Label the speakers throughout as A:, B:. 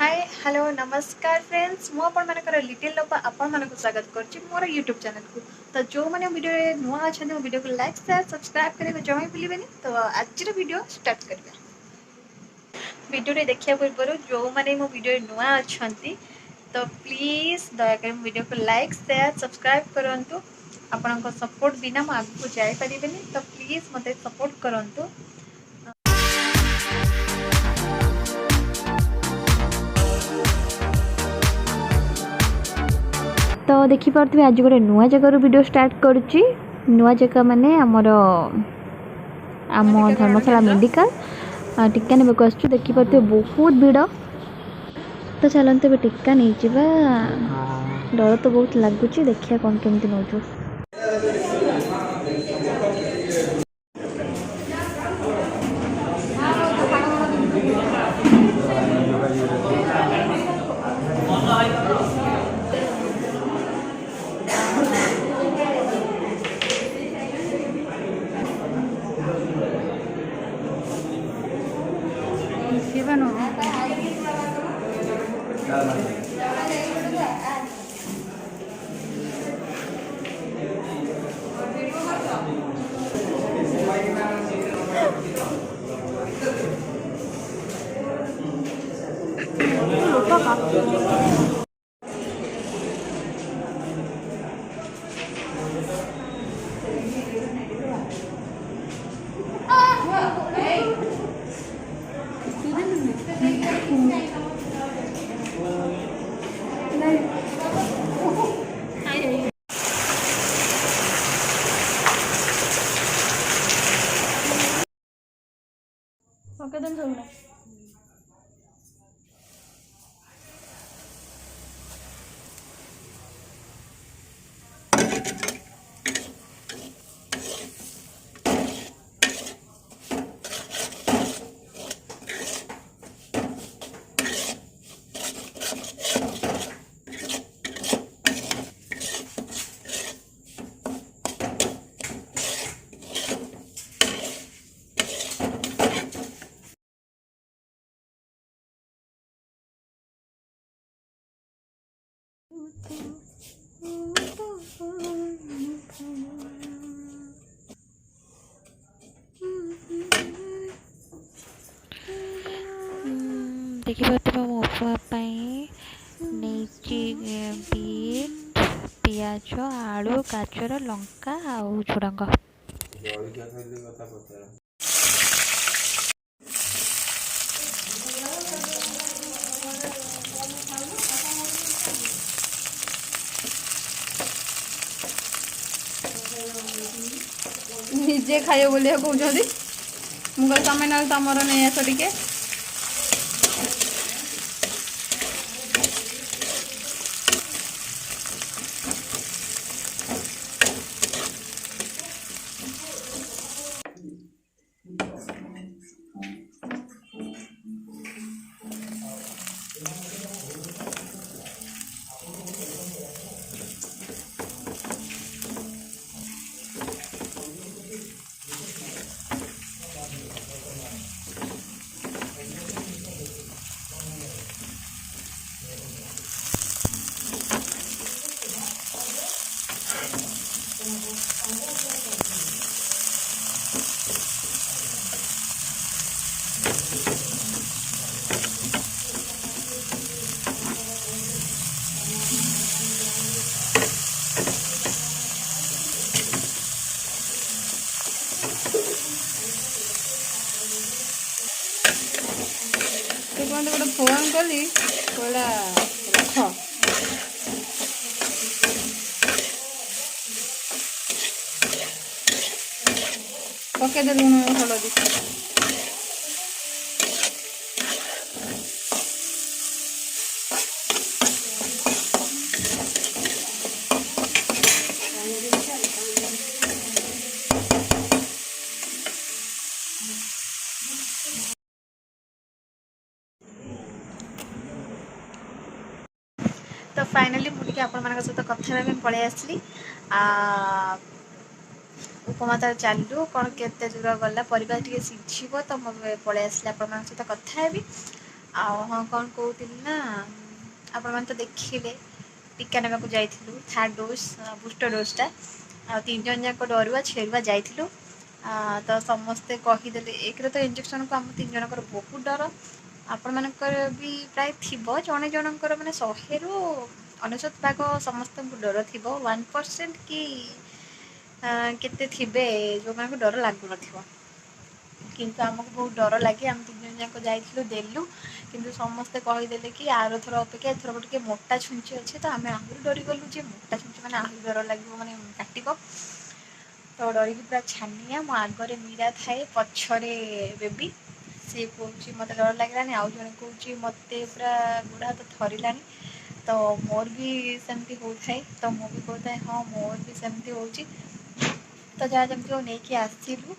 A: Hi hello नमस्कार friends मु आपनकर लिटिल लोपा आपण स्वागत करछि मोर यूट्यूब चैनल को। तो जो मैंने वीडियो नुआ अच्छा वीडियो को लाइक शेयर सब्सक्राइब करेंगे जमा भूलिए। तो आज वीडियो स्टार्ट करिया। वीडियो देखिया पूर्व जो मैंने मो वीडियो नुआ अच्छा तो प्लीज दयाकोर वीडियो को लाइक शेयर सब्सक्राइब करंतु। आपन सपोर्ट बिना मु आगु जाई परिबेनी तो प्लीज मते सपोर्ट करंतु। तो देखिपे आज गोटे नुआ जगार वीडियो स्टार्ट करुच्ची। नुआ जगह माने आमर आम धर्मशाला मेडिकल टीका ने आसु देखिपे बहुत भिड़। तो चलते टीका नहीं जावा। डर तो बहुत लगुच देखिए कौन केमती नौ। देखिए मो उपवाई बीट पियाज आलू गाजर लंका आउ झुडंग
B: निजे खाइए बोलिए कहते मुझे तुम ना तुमर नहीं आस टे गोटे फोन कली कहला रख पकईदे लुण हलदी
A: तो फाइनली मुझे आपण सहित कथा पलि आसली। उपमा तार चालू कौन केते दूर गला परिवार टे सीझीब तो मुझे पलि आसली आपण सहित कथा हेबी। ଆଉ ହଁ କ'ଣ କହୁଥିଲି ନା ଆପଣମାନେ ତ ଦେଖିଲେ ଟୀକା ନେବାକୁ ଯାଇଥିଲୁ ଥାର୍ଡ଼ ଡୋଜ୍ ବୁଷ୍ଟର ଡୋଜ୍ଟା। ଆଉ 3 ଜଣ ଯାକ ଡରୁଆ ଛେରୁଆ ଯାଇଥିଲୁ। ତ ସମସ୍ତେ କହିଦେଲେ ଏକରେ ତ ଇଞ୍ଜେକ୍ସନକୁ ଆମ 3 ଜଣଙ୍କର ବହୁତ ଡର। ଆପଣମାନଙ୍କର ବି ପ୍ରାୟ ଥିବ ଜଣେ ଜଣଙ୍କର ମାନେ 100ରୁ 99% ସମସ୍ତଙ୍କୁ ଡର ଥିବ। 1% କି କେତେ ଥିବେ ଯେଉଁମାନଙ୍କୁ ଡର ଲାଗୁନଥିବ। କିନ୍ତୁ ଆମକୁ ବହୁତ ଡର ଲାଗେ। ଆମେ 3 ଜଣ ଯାକ ଯାଇଥିଲୁ ଦେଲୁ, କିନ୍ତୁ ସମସ୍ତେ କହିଦେଲେ କି ଆରଥର ଅପେକ୍ଷା ଏଥରକ ଟିକେ ମୋଟା ଛୁଞ୍ଚି ଅଛି। ତ ଆମେ ଆହୁରି ଡରିଗଲୁ ଯେ ମୋଟା ଛୁଞ୍ଚି ମାନେ ଆହୁରି ଡର ଲାଗିବ, ମାନେ କାଟିବ। ତ ଡରିକି ପୁରା ଛାନିଆ। ମୋ ଆଗରେ ମୀରା ଥାଏ, ପଛରେ ବେବି। ସିଏ କହୁଛି ମୋତେ ଡର ଲାଗିଲାନି, ଆଉ ଜଣେ କହୁଛି ମୋତେ ପୁରା ଗୋଡ଼ ହାତ ଥରିଲାଣି। ତ ମୋର ବି ସେମିତି ହେଉଥାଏ। ତ ମୁଁ ବି କହୁଥାଏ ହଁ ମୋର ବି ସେମିତି ହେଉଛି। ତ ଯାହା ଯେମିତି ହଉ ନେଇକି ଆସିଲୁ।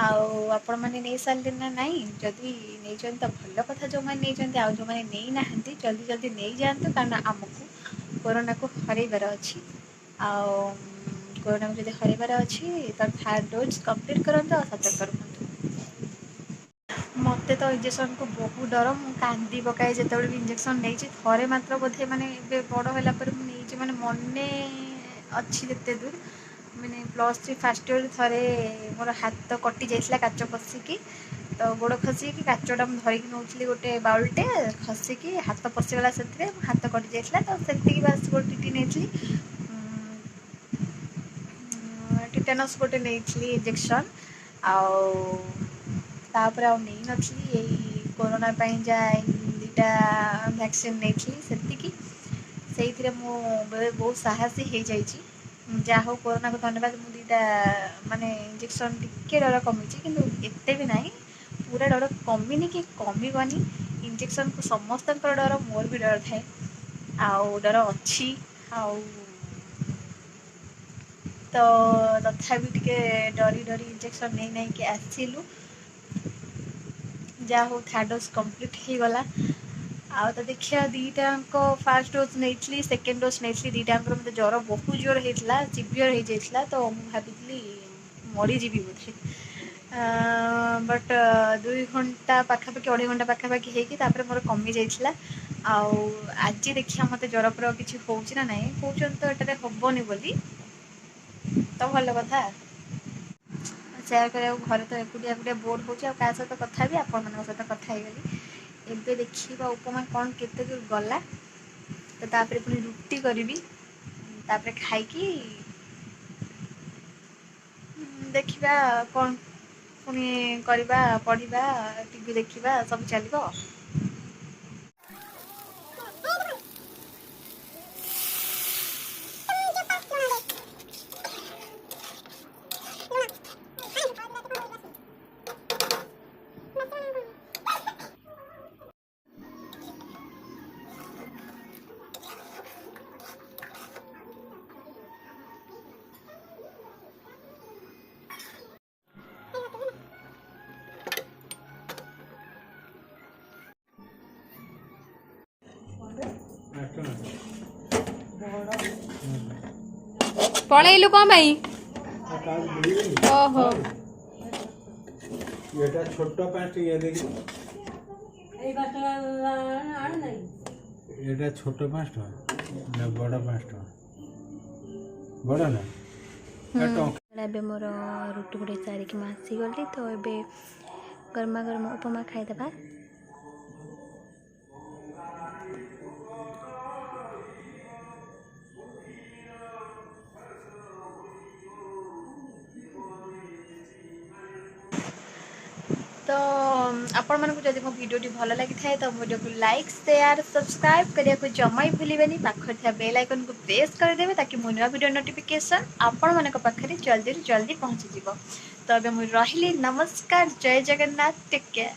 A: ଆଉ ଆପଣମାନେ ନେଇସାରିଲେ ନା ନାହିଁ? ଯଦି ନେଇଛନ୍ତି ତ ଭଲ କଥା ଯେଉଁମାନେ ନେଇଛନ୍ତି। ଆଉ ଯେଉଁମାନେ ନେଇନାହାନ୍ତି ଜଲ୍ଦି ଜଲ୍ଦି ନେଇଯାଆନ୍ତୁ, କାରଣ ଆମକୁ କରୋନାକୁ ହରେଇବାର ଅଛି। ଆଉ କରୋନାକୁ ଯଦି ହରେଇବାର ଅଛି ତ ଥାର୍ଡ଼ ଡୋଜ୍ କମ୍ପ୍ଲିଟ୍ କରନ୍ତୁ ଆଉ ସତର୍କ ରୁହନ୍ତୁ। ମୋତେ ତ ଇଞ୍ଜେକ୍ସନକୁ ବହୁତ ଡର। ମୁଁ କାନ୍ଦି ପକାଏ ଯେତେବେଳେ ବି ଇଞ୍ଜେକ୍ସନ ନେଇଛି। ଥରେ ମାତ୍ର ବୋଧେ ମାନେ ଏବେ ବଡ଼ ହେଲା ପରେ ମୁଁ ନେଇଛି, ମାନେ ମନେ ଅଛି ଯେତେ ଦୂର ମାନେ +3 ଫାର୍ଷ୍ଟ ଇୟର ଥରେ ମୋର ହାତ କଟି ଯାଇଥିଲା କାଚ ପଶିକି। ତ ଗୋଡ଼ ଖସିକି କାଚଟା ମୁଁ ଧରିକି ନେଉଥିଲି ଗୋଟେ ବାଉଲଟେ, ଖସିକି ହାତ ପଶିଗଲା ସେଥିରେ, ହାତ କଟି ଯାଇଥିଲା। ତ ସେତିକି ବାସ୍ ଗୋଟେ ଟିଟି ନେଇଥିଲି। ଟିଟାନସ୍ ଗୋଟେ ନେଇଥିଲି ଇଞ୍ଜେକ୍ସନ୍। ଆଉ ତାପରେ ଆଉ ନେଇନଥିଲି। ଏଇ କୋରୋନା ପାଇଁ ଯାହା 2ଟା ଭ୍ୟାକ୍ସିନ୍ ନେଇଥିଲି ସେତିକି। ସେଇଥିରେ ମୁଁ ବହୁତ ସାହସୀ ହେଇଯାଇଛି। ଯାହା ହଉ କରୋନାକୁ ଧନ୍ୟବାଦ, ମୁଁ 2ଟା ମାନେ ଇଞ୍ଜେକ୍ସନ୍ ଟିକେ ଡର କମିଛି, କିନ୍ତୁ ଏତେ ବି ନାହିଁ। ପୁରା ଡର କମିନି କି କମିବନି। ଇଞ୍ଜେକ୍ସନକୁ ସମସ୍ତଙ୍କର ଡର, ମୋର ବି ଡର ଥାଏ ଆଉ ଡର ଅଛି। ଆଉ ତ ତଥାପି ଟିକେ ଡରି ଡରି ଇଞ୍ଜେକ୍ସନ୍ ନେଇକି ଆସିଲୁ। ଯାହା ହଉ ଥାର୍ଡ଼ ଡୋଜ୍ କମ୍ପ୍ଲିଟ୍ ହେଇଗଲା। ଆଉ ତ ଦେଖିବା 2ଟାଙ୍କ ଫାର୍ଷ୍ଟ ଡୋଜ୍ ନେଇଥିଲି, ସେକେଣ୍ଡ ଡୋଜ୍ ନେଇଥିଲି। 2ଟାଙ୍କର ମୋତେ ଜ୍ୱର ବହୁତ ଜୋର ହେଇଥିଲା, ସିଭିୟର ହେଇଯାଇଥିଲା। ତ ମୁଁ ଭାବିଥିଲି ମରିଯିବି ବୋଧେ। ବଟ୍ 2 ଘଣ୍ଟା ପାଖାପାଖି 2.5 ଘଣ୍ଟା ପାଖାପାଖି ହେଇକି ତାପରେ ମୋର କମିଯାଇଥିଲା। ଆଉ ଆଜି ଦେଖିବା ମୋତେ ଜ୍ୱର ଫର କିଛି ହେଉଛି ନା ନାହିଁ। କହୁଛନ୍ତି ତ ଏଟାରେ ହେବନି ବୋଲି, ତ ଭଲ କଥା। ସେୟାର କରିବାକୁ ଘରେ ତ ଏକୁଟିଆ ଏକୁଟିଆ ବୋର୍ ହେଉଛି, ଆଉ କାହା ସହିତ କଥା ହେବି? ଆପଣମାନଙ୍କ ସହିତ କଥା ହେଇଗଲି। ଏବେ ଦେଖିବା ଉପମା କ'ଣ କେତେ ଦୂର ଗଲା। ତ ତାପରେ ପୁଣି ରୁଟି କରିବି, ତାପରେ ଖାଇକି ଦେଖିବା କ'ଣ ପୁଣି କରିବା, ପଢ଼ିବା, ଟିଭି ଦେଖିବା, ସବୁ ଚାଲିବ।
B: ପଳେଇଲୁ କ'ଣ ପାଇଁ? ଓହୋ
C: এটা ছোট্ট 5 টাকা দেখি এটা ছোট 5 টাকা না বড় 5 টাকা বড় না
A: ଏବେ ମୋର ରୁଟି ଫୁଟି ସାରିକି ମୁଁ ଆସିଗଲି। ତ ଏବେ ଗରମା ଗରମ ଉପମା ଖାଇଦେବା। ତ ଆପଣମାନଙ୍କୁ ଯଦି ମୋ ଭିଡ଼ିଓଟି ଭଲ ଲାଗିଥାଏ ତ ଭିଡ଼ିଓକୁ ଲାଇକ୍ ସେୟାର ସବସ୍କ୍ରାଇବ୍ କରିବାକୁ ଜମା ବି ଭୁଲିବେନି। ପାଖରେ ଥିବା ବେଲ୍ ଆଇକନ୍କୁ ପ୍ରେସ୍ କରିଦେବେ, ତାକି ମୋ ନୂଆ ଭିଡ଼ିଓ ନୋଟିଫିକେସନ୍ ଆପଣମାନଙ୍କ ପାଖରେ ଜଲ୍ଦିରୁ ଜଲ୍ଦି ପହଞ୍ଚିଯିବ। ତ ଏବେ ମୁଁ ରହିଲି, ନମସ୍କାର, ଜୟ ଜଗନ୍ନାଥ, ଟେକ୍ କେୟାର।